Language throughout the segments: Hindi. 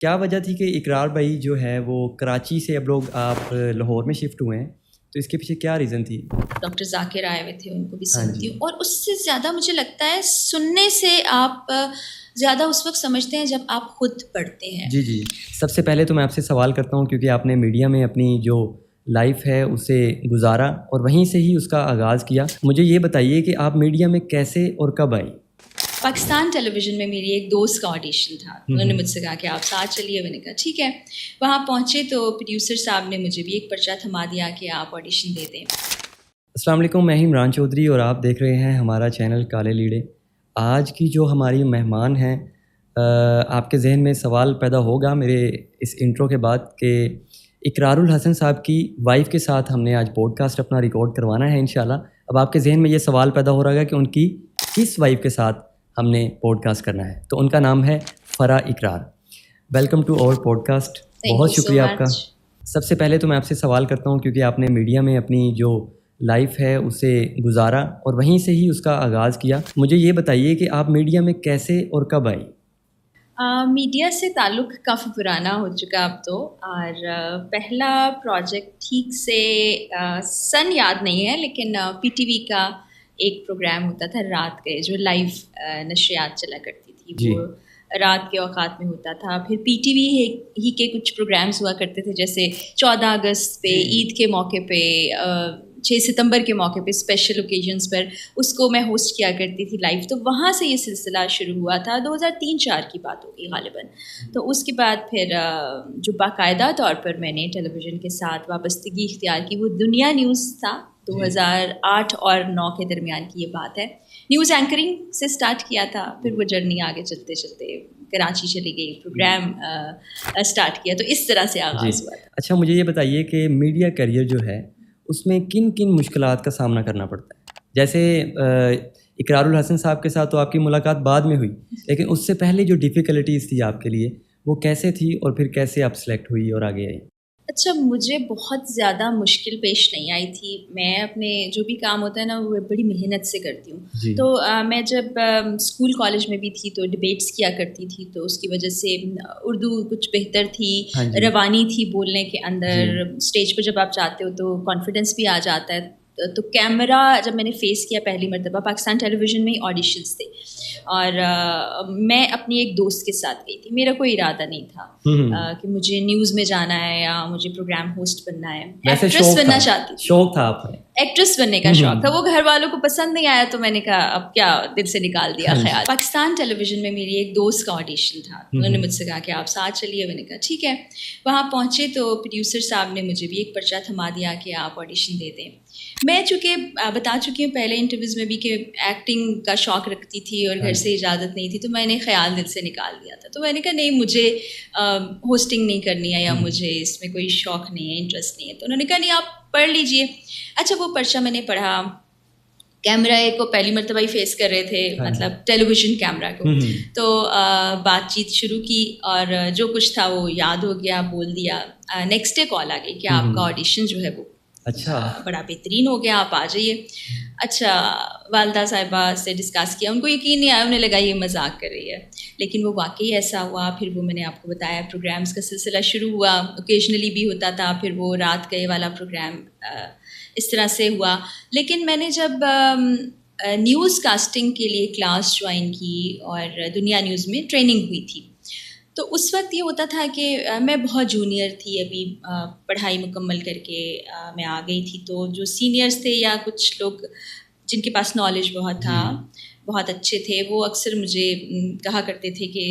क्या वजह थी कि इकरार भाई जो है वो कराची से अब लोग आप लाहौर में शिफ्ट हुए हैं, तो इसके पीछे क्या रीज़न थी? डॉक्टर जाकिर आए हुए थे, उनको भी हाँ सुनती जी। हूँ। और उससे ज़्यादा मुझे लगता है सुनने से आप ज़्यादा उस वक्त समझते हैं जब आप खुद पढ़ते हैं। जी, जी। सबसे पहले तो मैं आपसे सवाल करता हूँ क्योंकि आपने मीडिया में अपनी जो लाइफ़ है उसे गुज़ारा और वहीं से ही उसका आगाज़ किया। मुझे ये बताइए कि आप मीडिया में कैसे और कब आई? पाकिस्तान टेलीविज़न में मेरी एक दोस्त का ऑडिशन था। उन्होंने मुझसे कहा कि आप साथ चलिए। मैंने कहा ठीक है। वहाँ पहुँचे तो प्रोड्यूसर साहब ने मुझे भी एक पर्चा थमा दिया कि आप ऑडिशन दे दें। अस्सलाम वालेकुम, मैं इमरान चौधरी और आप देख रहे हैं हमारा चैनल काले लीड़े। आज की जो हमारी मेहमान हैं, आपके ज़हन में सवाल पैदा होगा मेरे इस इंट्रो के बाद कि इकरारुल हसन साहब की वाइफ़ के साथ हमने आज पॉडकास्ट अपना रिकॉर्ड करवाना है इंशाल्लाह। अब आपके ज़हन में ये सवाल पैदा हो रहा है कि उनकी किस वाइफ़ के साथ हमने पॉडकास्ट करना है, तो उनका नाम है Farah Iqrar. Welcome to our podcast. Thank बहुत यू सो शुक्रिया आपका। मच। सबसे पहले तो मैं आपसे सवाल करता हूँ क्योंकि आपने मीडिया में अपनी जो लाइफ़ है उसे गुज़ारा और वहीं से ही उसका आगाज़ किया। मुझे ये बताइए कि आप मीडिया में कैसे और कब आई? मीडिया से ताल्लुक़ काफ़ी पुराना हो चुका अब तो। और पहला प्रोजेक्ट ठीक से सन याद नहीं है, लेकिन पीटीवी का एक प्रोग्राम होता था रात के, जो लाइव नशरियात चला करती थी। जी। वो रात के औकात में होता था। फिर पीटीवी ही के कुछ प्रोग्राम्स हुआ करते थे, जैसे 14 अगस्त पे, जी। ईद के मौके पे, 6 सितंबर के मौके पे, स्पेशल ओकेजन्स पर उसको मैं होस्ट किया करती थी लाइव। तो वहाँ से ये सिलसिला शुरू हुआ था। 2003-4 की बात होगी गालिबन। तो उसके बाद फिर जो बाकायदा तौर पर मैंने टेलीविज़न के साथ वाबस्तगी इख्तियार की, वो दुनिया न्यूज़ था। 2008 और 9 के दरमियान की ये बात है। न्यूज़ एंकरिंग से स्टार्ट किया था, फिर वो जर्नी आगे चलते चलते कराची चली गई, प्रोग्राम स्टार्ट किया। तो इस तरह से जी। आगाज़ हुआ था। अच्छा, मुझे ये बताइए कि मीडिया करियर जो है, उसमें किन-किन मुश्किलात का सामना करना पड़ता है? जैसे इकरारुल हसन साहब के साथ तो आपकी मुलाकात बाद में हुई, लेकिन उससे पहले जो डिफ़िकल्टीज़ थी आपके लिए, वो कैसे थी और फिर कैसे आप सेलेक्ट हुई और आगे आई? अच्छा, मुझे बहुत ज़्यादा मुश्किल पेश नहीं आई थी। मैं अपने जो भी काम होता है ना, वो बड़ी मेहनत से करती हूँ। जी। तो मैं जब स्कूल कॉलेज में भी थी तो डिबेट्स किया करती थी, तो उसकी वजह से उर्दू कुछ बेहतर थी, हाँ जी। रवानी थी बोलने के जी। अंदर। स्टेज पर जब आप जाते हो तो कॉन्फिडेंस भी आ जाता है। तो कैमरा जब मैंने फ़ेस किया पहली मर्तबा, पाकिस्तान टेलीविज़न में ही ऑडिशंस थे। और मैं अपनी एक दोस्त के साथ गई थी। मेरा कोई इरादा नहीं था हुँ, हुँ। कि मुझे न्यूज़ में जाना है या मुझे प्रोग्राम होस्ट बनना है। वैसे एक्ट्रेस शौक था, बनना चाहती थी। शौक था आपने। एक्ट्रेस बनने का हुँ, शौक था। हुँ। वो घर वालों को पसंद नहीं आया, तो मैंने कहा अब क्या, दिल से निकाल दिया हाँ जी। ख़्याल। पाकिस्तान टेलीविज़न में मेरी एक दोस्त का ऑडिशन था। उन्होंने हुँ। मुझसे कहा कि आप साथ चलिए। मैंने कहा ठीक है। वहाँ पहुँचे तो प्रोड्यूसर साहब ने मुझे भी एक पर्चा थमा दिया कि आप ऑडिशन दे दें। मैं चूँकि बता चुकी हूँ पहले इंटरव्यूज़ में भी कि एक्टिंग का शौक़ रखती थी और हाँ घर से जी। इजाज़त नहीं थी, तो मैंने ख़्याल दिल से निकाल दिया था। तो मैंने कहा नहीं, मुझे होस्टिंग नहीं करनी है या मुझे इसमें कोई शौक़ नहीं है, इंटरेस्ट नहीं है। तो उन्होंने कहा नहीं, आप पढ़ लीजिए। अच्छा, वो पर्चा मैंने पढ़ा। कैमरा को पहली मर्तबा ही फेस कर रहे थे, हाँ जी। मतलब टेलीविज़न कैमरा को। हुँ, हुँ। तो बातचीत शुरू की और जो कुछ था वो याद हो गया, बोल दिया। नेक्स्ट डे कॉल आ गई कि हुँ, आपका हुँ। ऑडिशन जो है वो अच्छा। बड़ा बेहतरीन हो गया, आप आ जाइए। अच्छा, वालदा साहिबा से डिस्कस किया, उनको यकीन नहीं आया, उन्हें लगा ये मजाक कर रही है, लेकिन वो वाकई ऐसा हुआ। फिर वो मैंने आपको बताया, प्रोग्राम्स का सिलसिला शुरू हुआ। ओकेजनली भी होता था, फिर वो रात गए वाला प्रोग्राम इस तरह से हुआ। लेकिन मैंने जब न्यूज़ कास्टिंग के लिए क्लास ज्वाइन की और दुनिया न्यूज़ में ट्रेनिंग हुई थी, तो उस वक्त ये होता था कि मैं बहुत जूनियर थी, अभी पढ़ाई मुकम्मल करके मैं आ गई थी। तो जो सीनियर्स थे या कुछ लोग जिनके पास नॉलेज बहुत था, जी। बहुत अच्छे थे, वो अक्सर मुझे कहा करते थे कि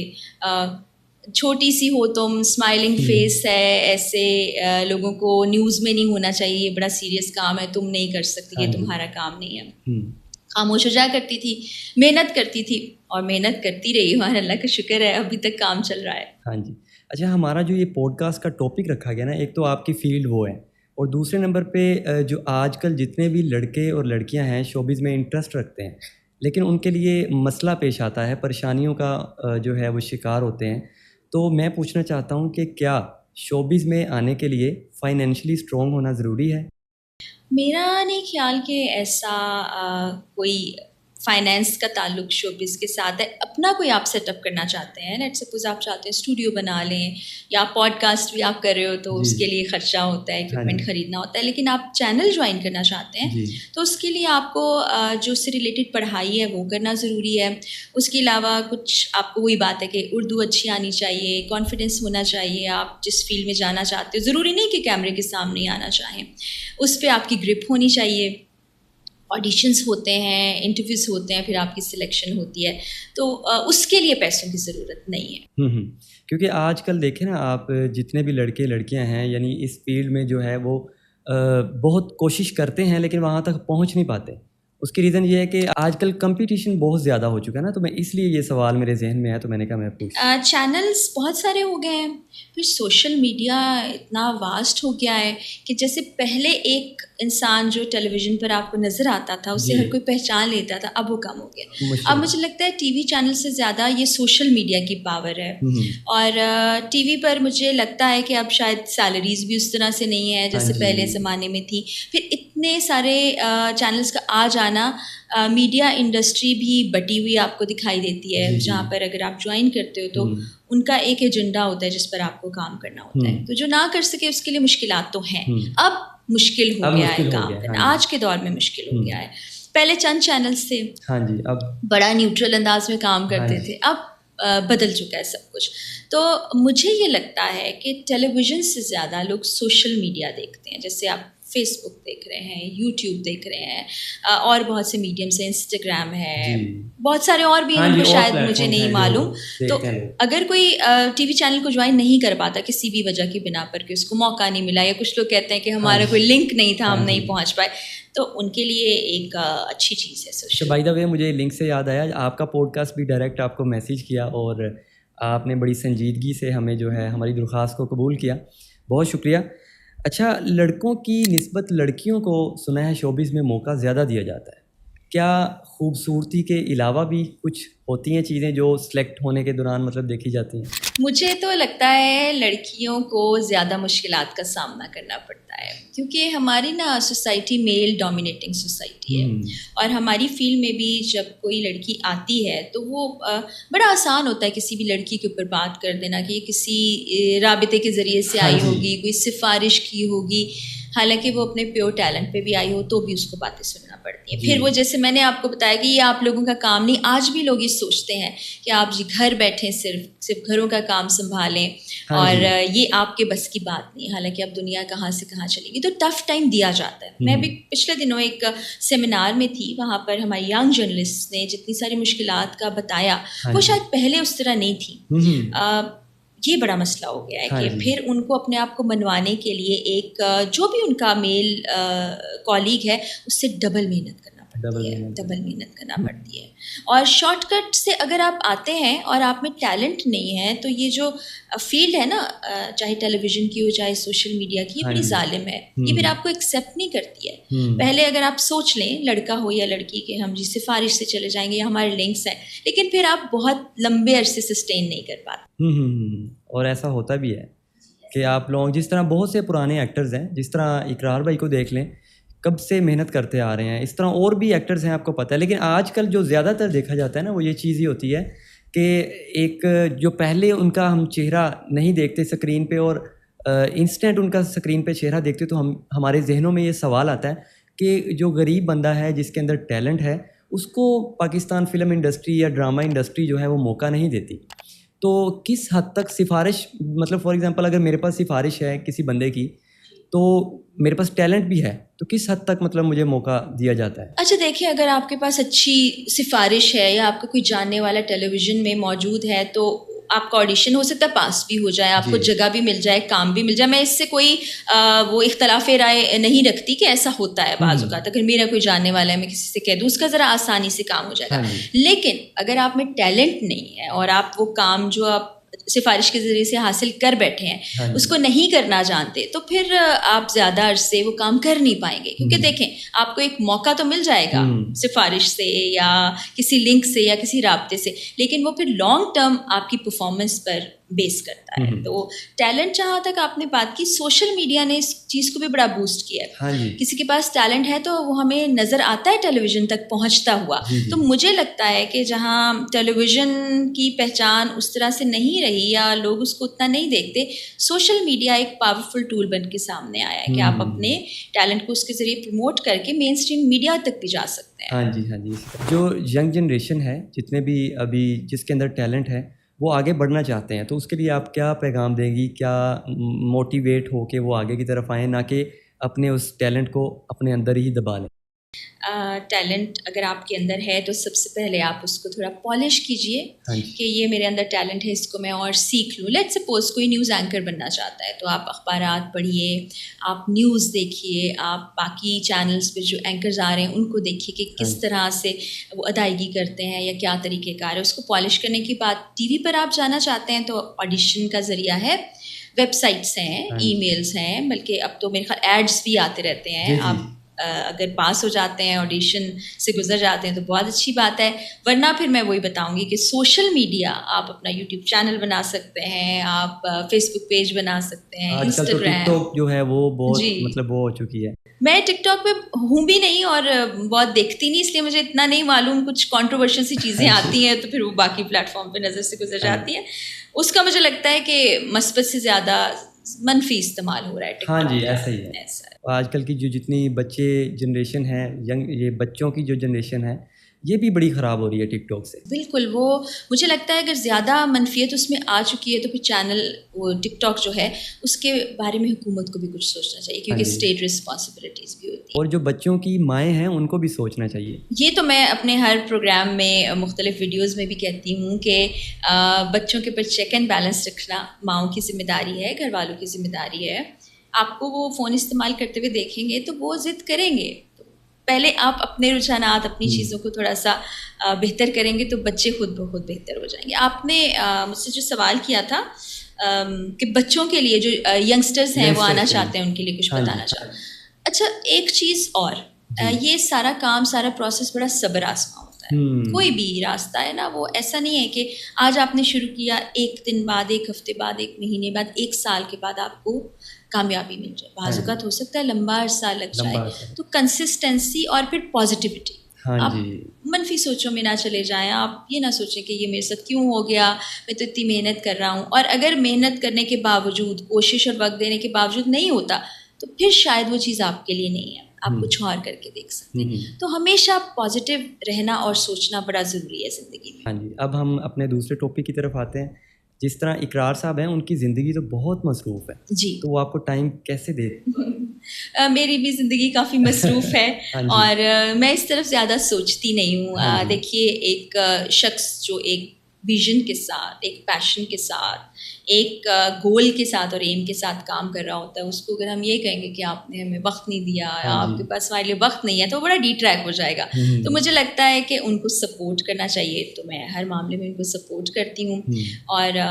छोटी सी हो तुम, स्माइलिंग फेस है, ऐसे लोगों को न्यूज़ में नहीं होना चाहिए, ये बड़ा सीरियस काम है, तुम नहीं कर सकती, हाँ ये जी। तुम्हारा काम नहीं है। हुँ। खामोश हो जाया करती थी, मेहनत करती थी और मेहनत करती रही हूँ, अल्लाह का शुक्र है अभी तक काम चल रहा है। हाँ जी। अच्छा, हमारा जो ये पॉडकास्ट का टॉपिक रखा गया ना, एक तो आपकी फ़ील्ड वो है और दूसरे नंबर पे जो आजकल जितने भी लड़के और लड़कियां हैं शोबिज़ में इंटरेस्ट रखते हैं, लेकिन उनके लिए मसला पेश आता है, परेशानियों का जो है वो शिकार होते हैं। तो मैं पूछना चाहता हूँ कि क्या शोबिज़ में आने के लिए फ़ाइनेंशियली स्ट्रॉन्ग होना ज़रूरी है? मेरा नहीं ख्याल कि ऐसा कोई फाइनेंस का ताल्लुक शोबिज़ के साथ है, अपना कोई आप सेटअप करना चाहते हैं, लेट्स सपोज आप चाहते हैं स्टूडियो बना लें, या पॉडकास्ट भी आप कर रहे हो तो उसके लिए ख़र्चा होता है, इक्विपमेंट ख़रीदना होता है, लेकिन आप चैनल ज्वाइन करना चाहते हैं तो उसके लिए आपको जो उससे रिलेटेड पढ़ाई है वो करना ज़रूरी है। उसके अलावा कुछ आपको वही बात है कि उर्दू अच्छी आनी चाहिए, कॉन्फिडेंस होना चाहिए, आप जिस फील्ड में जाना चाहते हो, ज़रूरी नहीं कि कैमरे के सामने आना चाहें, उस पर आपकी ग्रिप होनी चाहिए। ऑडिशंस होते हैं, इंटरव्यूज़ होते हैं, फिर आपकी सिलेक्शन होती है, तो उसके लिए पैसों की ज़रूरत नहीं है। क्योंकि आजकल देखें ना आप, जितने भी लड़के लड़कियां हैं यानी इस फील्ड में जो है वो बहुत कोशिश करते हैं लेकिन वहाँ तक पहुँच नहीं पाते। उसकी रीज़न ये है कि आजकल कंपटीशन बहुत ज़्यादा हो चुका है ना, तो मैं इसलिए ये सवाल मेरे जहन में है, तो मैंने कहा मैं पूछ। चैनल्स बहुत सारे हो गए हैं, फिर सोशल मीडिया इतना वास्ट हो गया है कि जैसे पहले एक इंसान जो टेलीविज़न पर आपको नज़र आता था, उससे हर कोई पहचान लेता था, अब वो कम हो गया। अब मुझे लगता है टीवी चैनल से ज़्यादा ये सोशल मीडिया की पावर है, और टीवी पर मुझे लगता है कि अब शायद सैलरीज भी उस तरह से नहीं है जैसे पहले ज़माने में थी। फिर इतने सारे चैनल्स का आ जाना, मीडिया इंडस्ट्री भी बटी हुई आपको दिखाई देती है, जहाँ पर अगर आप ज्वाइन करते हो तो उनका एक एजेंडा होता है जिस पर आपको काम करना होता है, तो जो ना कर सके उसके लिए मुश्किलात तो हैं। अब मुश्किल हो गया है काम करना, आज के दौर में मुश्किल हो गया है। पहले चंद चैनल्स थे, अब बड़ा न्यूट्रल अंदाज में काम करते थे, अब बदल चुका है सब कुछ। तो मुझे ये लगता है कि टेलीविज़न से ज़्यादा लोग सोशल मीडिया देखते हैं, जैसे आप फेसबुक देख रहे हैं, यूट्यूब देख रहे हैं, और बहुत से मीडियम्स हैं, इंस्टाग्राम है, बहुत सारे और भी हैं उनको शायद मुझे नहीं मालूम। तो अगर कोई टीवी चैनल को ज्वाइन नहीं कर पाता किसी भी वजह की बिना पर कि उसको मौका नहीं मिला, या कुछ लोग कहते हैं कि हमारा कोई लिंक नहीं था, हम नहीं पहुंच पाए, तो उनके लिए एक अच्छी चीज़ है सोशल। बाय द वे मुझे लिंक से याद आया, आपका पॉडकास्ट भी डायरेक्ट आपको मैसेज किया और आपने बड़ी संजीदगी से हमें जो है हमारी दरख्वास्त को कबूल किया, बहुत शुक्रिया। अच्छा, लड़कों की निस्बत लड़कियों को सुना है शोबिज़ में मौका ज़्यादा दिया जाता है, क्या खूबसूरती के अलावा भी कुछ होती हैं चीज़ें जो सिलेक्ट होने के दौरान मतलब देखी जाती हैं? मुझे तो लगता है लड़कियों को ज़्यादा मुश्किलात का सामना करना पड़ता है, क्योंकि हमारी ना सोसाइटी मेल डोमिनेटिंग सोसाइटी है, और हमारी फील्ड में भी जब कोई लड़की आती है तो वो बड़ा आसान होता है किसी भी लड़की के ऊपर बात कर देना कि ये किसी राबिते के ज़रिए से आई होगी, कोई सिफारिश की होगी, हालांकि वो अपने प्योर टैलेंट पे भी आई हो तो भी उसको बातें सुनना पड़ती है। फिर वो जैसे मैंने आपको बताया कि ये आप लोगों का काम नहीं, आज भी लोग ये सोचते हैं कि आप जी घर बैठे सिर्फ घरों का काम संभालें, और ये आपके बस की बात नहीं, हालांकि अब दुनिया कहाँ से कहाँ चलेगी, तो टफ टाइम दिया जाता है। मैं भी पिछले दिनों एक सेमिनार में थी, वहाँ पर हमारी यंग जर्नलिस्ट ने जितनी सारी मुश्किलात का बताया वो शायद पहले उस तरह नहीं थी। ये बड़ा मसला हो गया है कि फिर उनको अपने आप को मनवाने के लिए एक जो भी उनका मेल कॉलीग है उससे डबल मेहनत करना पड़ती है, और शॉर्टकट से अगर आप आते हैं और आप में टैलेंट नहीं है तो ये जो फील्ड है ना, चाहे टेलीविज़न की हो चाहे सोशल मीडिया की, ये बड़ी जालिम है, ये फिर आपको एक्सेप्ट नहीं करती है। पहले अगर आप सोच लें लड़का हो या लड़की के, हम जी सिफारिश से चले जाएंगे या हमारे लिंक्स हैं, लेकिन फिर आप बहुत लंबे अरसे सस्टेन नहीं कर पाते। और ऐसा होता भी है कि आप लोग जिस तरह बहुत से पुराने एक्टर्स हैं, जिस तरह इकरार भाई को देख लें, कब से मेहनत करते आ रहे हैं, इस तरह और भी एक्टर्स हैं आपको पता है। लेकिन आजकल जो ज़्यादातर देखा जाता है ना, वो ये चीज़ ही होती है कि एक जो पहले उनका हम चेहरा नहीं देखते स्क्रीन पे, और इंस्टेंट उनका स्क्रीन पे चेहरा देखते तो हमारे जहनों में ये सवाल आता है कि जो गरीब बंदा है जिसके अंदर टैलेंट है, उसको पाकिस्तान फ़िल्म इंडस्ट्री या ड्रामा इंडस्ट्री जो है वो मौका नहीं देती। तो किस हद तक सिफारिश, मतलब फॉर एग्जांपल अगर मेरे पास सिफारिश है किसी बंदे की, तो मेरे पास टैलेंट भी है, तो किस हद तक मतलब मुझे मौका दिया जाता है? अच्छा देखिए, अगर आपके पास अच्छी सिफारिश है या आपका कोई जानने वाला टेलीविज़न में मौजूद है तो आपका ऑडिशन हो सकता है पास भी हो जाए, आपको जगह भी मिल जाए, काम भी मिल जाए। मैं इससे कोई वो इख्तलाफ राय नहीं रखती कि ऐसा होता है बाज़ औक़ात, अगर मेरा कोई जानने वाला है मैं किसी से कह दूँ उसका ज़रा आसानी से काम हो जाएगा। लेकिन अगर आप में टैलेंट नहीं है और आप वो काम जो आप सिफारिश के ज़रिए से हासिल कर बैठे हैं उसको नहीं करना जानते, तो फिर आप ज़्यादा अरसे वो काम कर नहीं पाएंगे। क्योंकि देखें, आपको एक मौका तो मिल जाएगा सिफारिश से या किसी लिंक से या किसी राब्ते से, लेकिन वो फिर लॉन्ग टर्म आपकी परफॉर्मेंस पर बेस करता है। तो टैलेंट जहाँ तक आपने बात की, सोशल मीडिया ने इस चीज़ को भी बड़ा बूस्ट किया है। हाँ जी। किसी के पास टैलेंट है तो वो हमें नज़र आता है टेलीविज़न तक पहुँचता हुआ। तो मुझे लगता है कि जहाँ टेलीविज़न की पहचान उस तरह से नहीं रही या लोग उसको उतना नहीं देखते, सोशल मीडिया एक पावरफुल टूल बन के सामने आया है कि आप अपने टैलेंट को उसके ज़रिए प्रमोट करके मेन स्ट्रीम मीडिया तक भी जा सकते हैं। हाँ जी, हाँ जी। जो यंग जनरेशन है, जितने भी अभी जिसके अंदर टैलेंट है, वो आगे बढ़ना चाहते हैं, तो उसके लिए आप क्या पैगाम देंगी? क्या मोटिवेट हो के वो आगे की तरफ आएँ, ना कि अपने उस टैलेंट को अपने अंदर ही दबा लें? टैलेंट अगर आपके अंदर है तो सबसे पहले आप उसको थोड़ा पॉलिश कीजिए कि ये मेरे अंदर टैलेंट है, इसको मैं और सीख लूँ। लेट्स सपोज कोई न्यूज़ एंकर बनना चाहता है तो आप अखबारात पढ़िए, आप न्यूज़ देखिए, आप बाकी चैनल्स पे जो एंकर्स आ रहे हैं उनको देखिए कि किस तरह से वो अदायगी करते हैं या क्या तरीक़ेकार है। उसको पॉलिश करने के बाद टीवी पर आप जाना चाहते हैं तो ऑडिशन का ज़रिया है, वेबसाइट्स हैं, ईमेल्स हैं, बल्कि अब तो मेरे ख्याल एड्स भी आते रहते हैं। आप अगर पास हो जाते हैं, ऑडिशन से गुजर जाते हैं तो बहुत अच्छी बात है, वरना फिर मैं वही बताऊंगी कि सोशल मीडिया, आप अपना यूट्यूब चैनल बना सकते हैं, आप फेसबुक पेज बना सकते हैं, इंस्टाग्राम। टिकटॉक जो है वो बहुत मतलब वो हो चुकी है। मैं टिकटॉक पे हूँ भी नहीं और बहुत देखती नहीं, इसलिए मुझे इतना नहीं मालूम। कुछ कंट्रोवर्शियल सी चीज़ें आती हैं तो फिर वो बाकी प्लेटफॉर्म पे नज़र से गुजर जाती हैं। उसका मुझे लगता है कि मस्बत से ज़्यादा मनफी इस्तेमाल हो रहा है टिकटॉक। हाँ जी, ऐसा ही है। आजकल की जो जितनी बच्चे जनरेशन है, यंग ये बच्चों की जो जनरेशन है, ये भी बड़ी ख़राब हो रही है टिकटॉक से। बिल्कुल, वो मुझे लगता है अगर ज़्यादा मनफियत उसमें आ चुकी है तो फिर चैनल वो टिकटॉक जो है उसके बारे में हुकूमत को भी कुछ सोचना चाहिए, क्योंकि स्टेट रिस्पॉन्सिबिलिटीज़ भी होती है। और जो बच्चों की माएँ हैं उनको भी सोचना चाहिए। ये तो मैं अपने हर प्रोग्राम में मुख्तलिफ वीडियोज़ में भी कहती हूँ कि बच्चों के ऊपर चेक एंड बैलेंस रखना माओं की ज़िम्मेदारी है, घर वालों की ज़िम्मेदारी है। आपको वो फ़ोन इस्तेमाल करते हुए देखेंगे तो वो ज़िद करेंगे, तो पहले आप अपने रुझानात, अपनी चीज़ों को थोड़ा सा बेहतर करेंगे तो बच्चे खुद ब खुद बेहतर हो जाएंगे। आपने मुझसे जो सवाल किया था कि बच्चों के लिए जो यंगस्टर्स हैं वो आना चाहते हैं, उनके लिए कुछ बताना चाहते हैं। अच्छा, एक चीज़ और, ये सारा काम, सारा प्रोसेस बड़ा सब्र आज़मा होता है। कोई भी रास्ता है ना, वो ऐसा नहीं है कि आज आपने शुरू किया, एक दिन बाद, एक हफ्ते बाद, एक महीने बाद, एक साल के बाद आपको कामयाबी मिल जाए। बाज़ हो सकता है लंबा अरसा लग जाए। तो कंसिस्टेंसी और फिर पॉजिटिविटी। आप मनफी सोचों में ना चले जाएं। आप ये ना सोचें कि ये मेरे साथ क्यों हो गया, मैं तो इतनी मेहनत कर रहा हूँ। और अगर मेहनत करने के बावजूद, कोशिश और वक्त देने के बावजूद नहीं होता तो फिर शायद वो चीज़ आपके लिए नहीं है, आप कुछ और करके देख सकते हैं। तो हमेशा पॉजिटिव रहना और सोचना बड़ा ज़रूरी है ज़िंदगी में। हाँ जी, अब हम अपने दूसरे टॉपिक की तरफ आते हैं। जिस तरह इकरार साहब हैं, उनकी ज़िंदगी तो बहुत मसरूफ़ है जी, तो वो आपको टाइम कैसे देते? मेरी भी ज़िंदगी काफ़ी मसरूफ़ है और मैं इस तरफ ज़्यादा सोचती नहीं हूँ। देखिए, एक शख्स जो एक विजन के साथ, एक पैशन के साथ, एक गोल के साथ और एम के साथ काम कर रहा होता है, उसको अगर हम ये कहेंगे कि आपने हमें वक्त नहीं दिया, आपके पास हमारे लिए वक्त नहीं है, तो बड़ा डिट्रैक हो जाएगा। तो मुझे लगता है कि उनको सपोर्ट करना चाहिए, तो मैं हर मामले में उनको सपोर्ट करती हूँ और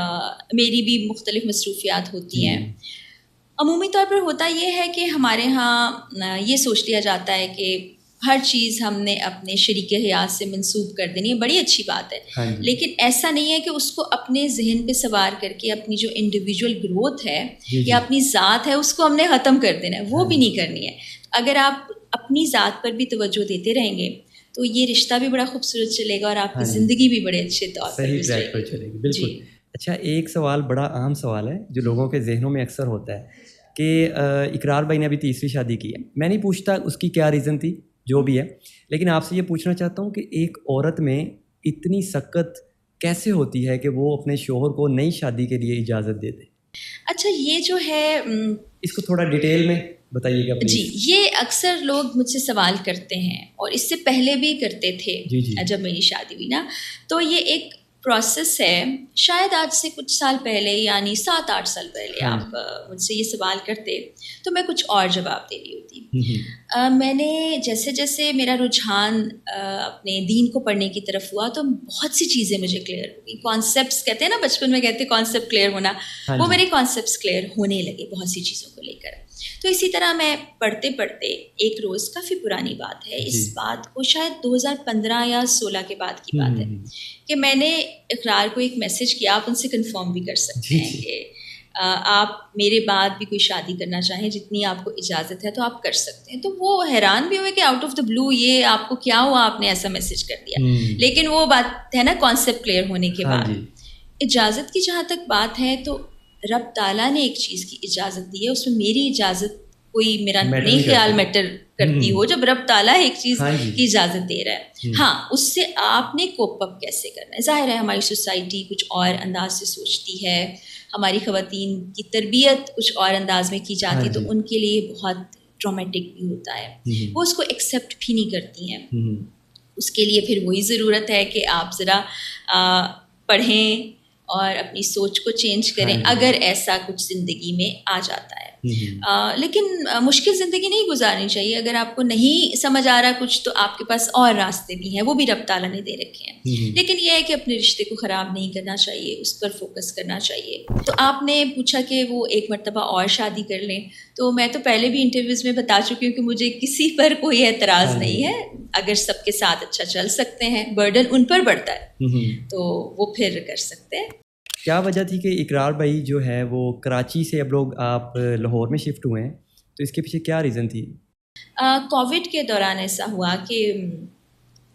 मेरी भी मुख्तलिफ मसरूफियात होती हैं। अमूमी तौर पर होता ये है कि हमारे यहाँ ये सोच लिया जाता है कि हर चीज़ हमने अपने शरीके हयात से मंसूब कर देनी है, बड़ी अच्छी बात है। लेकिन ऐसा नहीं है कि उसको अपने जहन पे सवार करके अपनी जो इंडिविजुअल ग्रोथ है या अपनी ज़ात है उसको हमने ख़त्म कर देना है, वो भी नहीं करनी है। अगर आप अपनी ज़ात पर भी तवज्जो देते रहेंगे तो ये रिश्ता भी बड़ा खूबसूरत चलेगा और आपकी ज़िंदगी भी बड़े अच्छे तौर पर चलेगी। बिल्कुल। अच्छा, एक सवाल, बड़ा अहम सवाल है जो लोगों के जहनों में अक्सर होता है कि इकरार भाई ने अभी तीसरी शादी की है। मैं नहीं पूछता उसकी क्या रीज़न थी, जो भी है, लेकिन आपसे ये पूछना चाहता हूँ कि एक औरत में इतनी सख्त कैसे होती है कि वो अपने शोहर को नई शादी के लिए इजाज़त दे दे? अच्छा, ये जो है इसको थोड़ा डिटेल में बताइएगा प्लीज़। जी, ये अक्सर लोग मुझसे सवाल करते हैं और इससे पहले भी करते थे। जब मेरी शादी हुई ना, तो ये एक प्रोसेस है। शायद आज से कुछ साल पहले, यानी 7-8 साल पहले आप मुझसे ये सवाल करते तो मैं कुछ और जवाब दे रही होती। मैंने जैसे जैसे मेरा रुझान अपने दीन को पढ़ने की तरफ हुआ तो बहुत सी चीज़ें मुझे क्लियर हो गई। कॉन्सेप्ट्स कहते हैं ना, बचपन में कहते हैं कॉन्सेप्ट क्लियर होना, वो मेरे कॉन्सेप्ट्स क्लियर होने लगे बहुत सी चीज़ों को लेकर। तो इसी तरह मैं पढ़ते पढ़ते एक रोज़, काफ़ी पुरानी बात है, इस बात को शायद 2015 या 16 के बाद की बात है, कि मैंने इकरार को एक मैसेज किया, आप उनसे कंफर्म भी कर सकते हैं कि आप मेरे बाद भी कोई शादी करना चाहें, जितनी आपको इजाज़त है तो आप कर सकते हैं। तो वो हैरान भी हुए कि आउट ऑफ द ब्लू ये आपको क्या हुआ, आपने ऐसा मैसेज कर दिया। लेकिन वो बात है ना, कॉन्सेप्ट क्लियर होने के बाद। इजाज़त की जहाँ तक बात है तो रब ताला ने एक चीज़ की इजाज़त दी है, उसमें मेरी इजाज़त कोई मेरा नहीं ख्याल मैटर करती हो। जब रब ताला एक चीज़ की इजाज़त दे रहा है, हाँ, उससे आपने कोप अप कैसे करना है। ज़ाहिर है हमारी सोसाइटी कुछ और अंदाज से सोचती है, हमारी ख़वातीन की तरबियत कुछ और अंदाज में की जाती है, तो उनके लिए बहुत ट्रॉमेटिक भी होता है, वो उसको एक्सेप्ट भी नहीं करती हैं। उसके लिए फिर वही ज़रूरत है कि आप ज़रा पढ़ें और अपनी सोच को चेंज करें, अगर ऐसा कुछ ज़िंदगी में आ जाता है। लेकिन मुश्किल ज़िंदगी नहीं गुजारनी चाहिए। अगर आपको नहीं समझ आ रहा कुछ, तो आपके पास और रास्ते भी हैं, वो भी रब ताला ने दे रखे हैं। लेकिन यह है कि अपने रिश्ते को ख़राब नहीं करना चाहिए, उस पर फोकस करना चाहिए। तो आपने पूछा कि वो एक मरतबा और शादी कर लें, तो मैं तो पहले भी इंटरव्यूज़ में बता चुकी हूँ कि मुझे किसी पर कोई एतराज़ नहीं है। अगर सबके साथ अच्छा चल सकते हैं, बर्डन उन पर बढ़ता है, तो वो फिर कर सकते हैं। क्या वजह थी कि इकरार भाई जो है वो कराची से अब लोग आप लाहौर में शिफ्ट हुए हैं, तो इसके पीछे क्या रीज़न थी? कोविड के दौरान ऐसा हुआ कि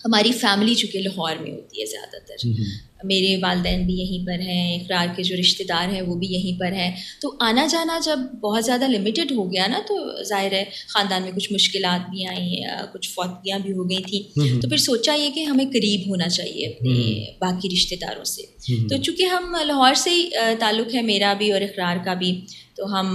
हमारी फैमिली चूँकि लाहौर में होती है ज़्यादातर, मेरे वालिदैन भी यहीं पर हैं, इकरार के जो रिश्तेदार हैं वो भी यहीं पर हैं, तो आना जाना जब बहुत ज़्यादा लिमिटेड हो गया ना, तो ज़ाहिर है ख़ानदान में कुछ मुश्किलात भी आई, कुछ फौतियाँ भी हो गई थी। तो फिर सोचा ये कि हमें करीब होना चाहिए अपने बाकी रिश्तेदारों से। तो चूँकि हम लाहौर से ही ताल्लुक़ है मेरा भी और इकरार का भी, तो हम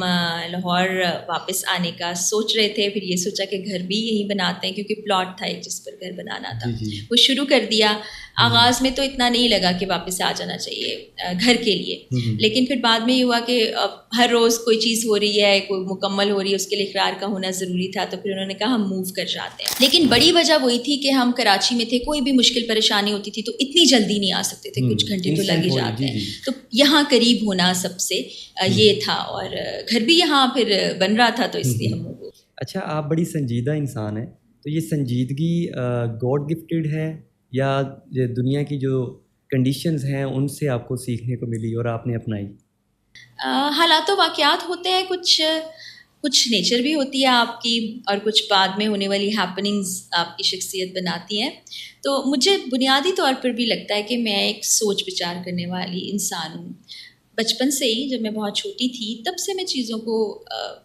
लाहौर वापस आने का सोच रहे थे। फिर ये सोचा कि घर भी यहीं बनाते हैं, क्योंकि प्लॉट था एक जिस पर घर बनाना था, वो शुरू कर दिया। आगाज़ में तो इतना नहीं लगा कि वापस आ जाना चाहिए घर के लिए, लेकिन फिर बाद में ये हुआ कि अब हर रोज़ कोई चीज़ हो रही है, कोई मुकम्मल हो रही है, उसके लिए इकरार का होना ज़रूरी था। तो फिर उन्होंने कहा हम मूव कर जाते हैं। लेकिन बड़ी वजह वही थी कि हम कराची में थे, कोई भी मुश्किल परेशानी होती थी तो इतनी जल्दी नहीं आ सकते थे, कुछ घंटे तो लग ही जाते हैं। तो यहाँ करीब होना सबसे ये था, और घर भी यहाँ फिर बन रहा था, तो इसलिए हम वो। अच्छा, आप बड़ी संजीदा इंसान हैं, तो ये संजीदगी गॉड गिफ्टेड है या ये दुनिया की जो कंडीशंस हैं उनसे आपको सीखने को मिली और आपने अपनाई? हालात वाक़यात होते हैं, कुछ नेचर भी होती है आपकी, और कुछ बाद में होने वाली हैपनिंग्स आपकी शख्सियत बनाती हैं। तो मुझे बुनियादी तौर पर भी लगता है कि मैं एक सोच विचार करने वाली इंसान हूँ। बचपन से ही, जब मैं बहुत छोटी थी तब से मैं चीज़ों को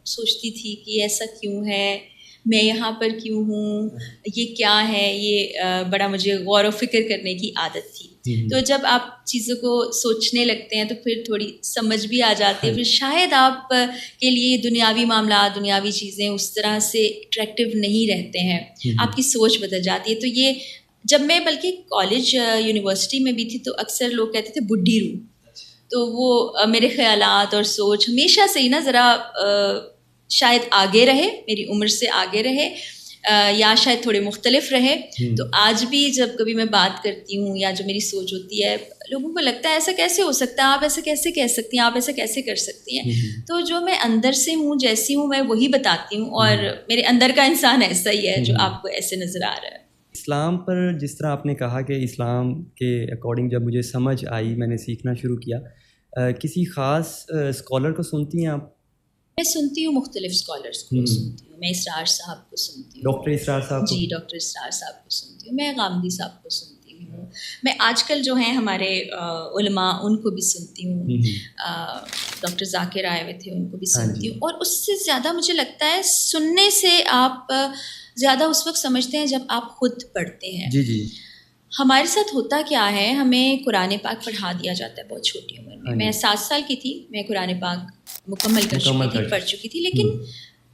सोचती थी कि ऐसा क्यों है, मैं यहाँ पर क्यों हूँ, ये क्या है, ये बड़ा मुझे गौर व फिक्र करने की आदत थी। तो जब आप चीज़ों को सोचने लगते हैं तो फिर थोड़ी समझ भी आ जाती है, फिर शायद आप के लिए दुनियावी मामला, दुनियावी चीज़ें उस तरह से अट्रैक्टिव नहीं रहते हैं, आपकी सोच बदल जाती है। तो ये जब मैं बल्कि कॉलेज यूनिवर्सिटी में भी थी तो अक्सर लोग कहते थे बुड्ढी रूह, तो वो मेरे ख़यालात और सोच हमेशा से ही ना ज़रा शायद आगे रहे, मेरी उम्र से आगे रहे, या शायद थोड़े मुख्तलिफ रहे। तो आज भी जब कभी मैं बात करती हूँ या जो मेरी सोच होती है, लोगों को लगता है ऐसा कैसे हो सकता है, आप ऐसा कैसे कह सकती हैं, आप ऐसा कैसे कर सकती हैं। तो जो मैं अंदर से हूँ, जैसी हूँ, मैं वही बताती हूँ, और मेरे अंदर का इंसान ऐसा ही है जो आपको ऐसे नज़र आ रहा है। इस्लाम पर जिस तरह आपने कहा कि इस्लाम के अकॉर्डिंग जब मुझे समझ आई, मैंने सीखना शुरू किया, किसी ख़ास स्कॉलर को सुनती हैं आप? मैं सुनती हूँ, मुख्तलिफ स्कॉलर्स को सुनती हूँ। मैं इसरार साहब को सुनती हूँ, डॉक्टर इसरार साहब को? जी, डॉक्टर इसरार साहब को सुनती हूँ। मैं गामदी साहब को सुनती हूँ। मैं आजकल जो हैं हमारे उलमा, उनको भी सुनती हूँ। डॉक्टर ज़ाकिर आए हुए थे, उनको भी सुनती हूँ। और उससे ज़्यादा मुझे लगता है सुनने से आप ज़्यादा उस वक्त समझते हैं जब आप खुद पढ़ते हैं। जी जी। हमारे साथ होता क्या है, हमें कुरान पाक पढ़ा दिया जाता है बहुत छोटी उम्र में। मैं 7 साल की थी, मैं कुरान पाक मुकम्मल कर चुकी थी, पढ़ चुकी थी, लेकिन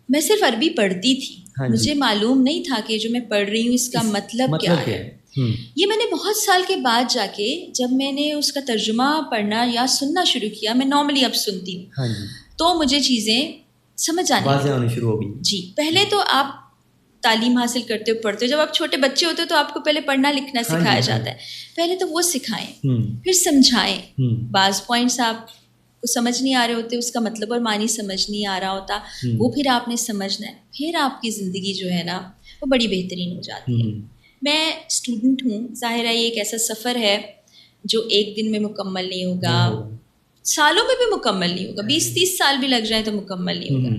मैं सिर्फ अरबी पढ़ती थी। मुझे मालूम नहीं था कि जो मैं पढ़ रही हूँ इसका मतलब क्या है। ये मैंने बहुत साल के बाद जाके, जब मैंने उसका तर्जुमा पढ़ना या सुनना शुरू किया, मैं नॉर्मली अब सुनती हूँ, तो मुझे चीज़ें समझ आने शुरू हो गई। जी, पहले तो आप तालीम हासिल करते हो, पढ़ते हो, जब आप छोटे बच्चे होते हो तो आपको पहले पढ़ना लिखना सिखाया जाता है। पहले तो वो सिखाएं, फिर समझाएं। बाज़ पॉइंट्स आप को समझ नहीं आ रहे होते, उसका मतलब और मानी समझ नहीं आ रहा होता, वो फिर आपने समझना है, फिर आपकी ज़िंदगी जो है ना वो बड़ी बेहतरीन हो जाती है। मैं स्टूडेंट हूँ, ज़ाहिर है ये एक ऐसा सफ़र है जो एक दिन में मुकम्मल नहीं होगा, सालों में भी मुकम्मल नहीं होगा, 20-30 साल भी लग जाए तो मुकम्मल नहीं होगा।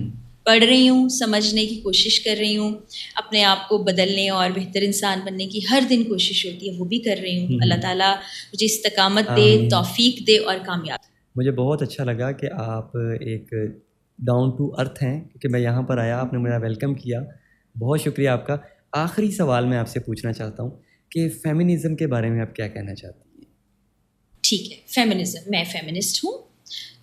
पढ़ रही हूँ, समझने की कोशिश कर रही हूँ, अपने आप को बदलने और बेहतर इंसान बनने की हर दिन कोशिश होती है, वो भी कर रही हूँ। अल्लाह ताला मुझे इस्तकामत दे, तौफीक दे और कामयाब। मुझे बहुत अच्छा लगा कि आप एक डाउन टू अर्थ हैं, क्योंकि मैं यहाँ पर आया, आपने मेरा वेलकम किया, बहुत शुक्रिया आपका। आखिरी सवाल मैं आपसे पूछना चाहता हूँ कि फ़ेमिनिज़म के बारे में आप क्या कहना चाहती हैं? ठीक है, फ़ेमिनिज़म, मैं फ़ेमिनिस्ट हूँ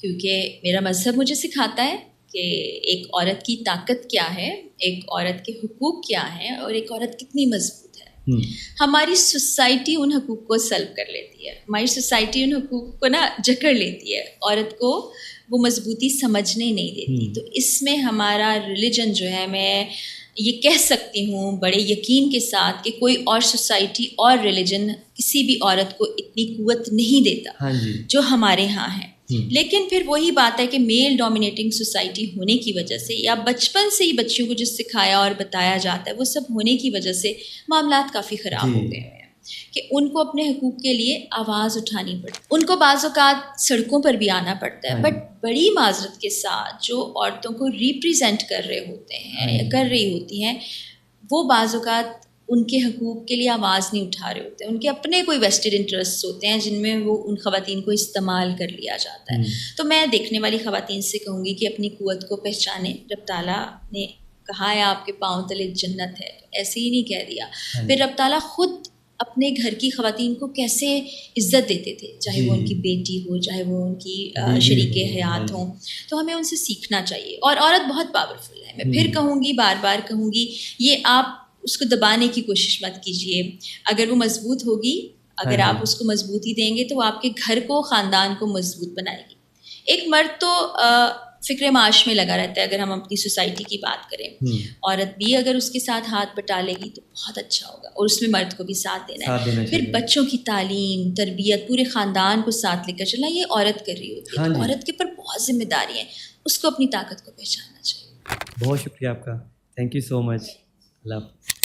क्योंकि मेरा मज़हब मुझे सिखाता है कि एक औरत की ताकत क्या है, एक औरत के हुकूक क्या हैं और एक औरत कितनी मजबूत है। हमारी सोसाइटी उन हुकूक को सल्ब कर लेती है, हमारी सोसाइटी उन हुकूक को ना जकड़ लेती है, औरत को वो मजबूती समझने नहीं देती। तो इसमें हमारा रिलीजन जो है, मैं ये कह सकती हूँ बड़े यकीन के साथ कि कोई और सोसाइटी और रिलीजन किसी भी औरत को इतनी कुव्वत नहीं देता जो हमारे यहाँ है। लेकिन फिर वही बात है कि मेल डोमिनेटिंग सोसाइटी होने की वजह से, या बचपन से ही बच्चियों को जो सिखाया और बताया जाता है, वो सब होने की वजह से मामलात काफ़ी ख़राब हो गए हैं कि उनको अपने हकूक़ के लिए आवाज़ उठानी पड़ती, उनको बाज़ औक़ात सड़कों पर भी आना पड़ता है। बट बड़ी माज़रत के साथ जो औरतों को रिप्रेजेंट कर रहे होते हैं या कर रही होती हैं, वो बाज़ औक़ात उनके हकूक़ के लिए आवाज़ नहीं उठा रहे होते हैं, उनके अपने कोई वेस्टेड इंटरेस्ट होते हैं जिनमें वो उन ख़वातीन को इस्तेमाल कर लिया जाता है। तो मैं देखने वाली ख़वातीन से कहूँगी कि अपनी क़ुव्वत को पहचानें। रब ताला ने कहा है आपके पाँव तले जन्नत है, तो ऐसे ही नहीं कह दिया। फिर रब ताला ख़ुद अपने घर की ख़वातीन को कैसे इज़्ज़त देते थे, चाहे वो उनकी बेटी हो, चाहे वो उनकी शरीके हयात हों, तो हमें उनसे सीखना चाहिए। और औरत बहुत पावरफुल है, मैं फिर कहूँगी, बार बार कहूँगी, ये आप उसको दबाने की कोशिश मत कीजिए। अगर वो मजबूत होगी, अगर आप उसको मजबूती देंगे तो वो आपके घर को, ख़ानदान को मजबूत बनाएगी। एक मर्द तो फ़िक्र माश में लगा रहता है, अगर हम अपनी सोसाइटी की बात करें, औरत भी अगर उसके साथ हाथ बटा लेगी तो बहुत अच्छा होगा, और उसमें मर्द को भी साथ देना है। फिर बच्चों की तालीम, तरबियत, पूरे ख़ानदान को साथ लेकर चलना, ये औरत कर रही होती है। तो औरत के ऊपर बहुत जिम्मेदारी है, उसको अपनी ताकत को पहचानना चाहिए। बहुत शुक्रिया आपका, thank you so much. Allah.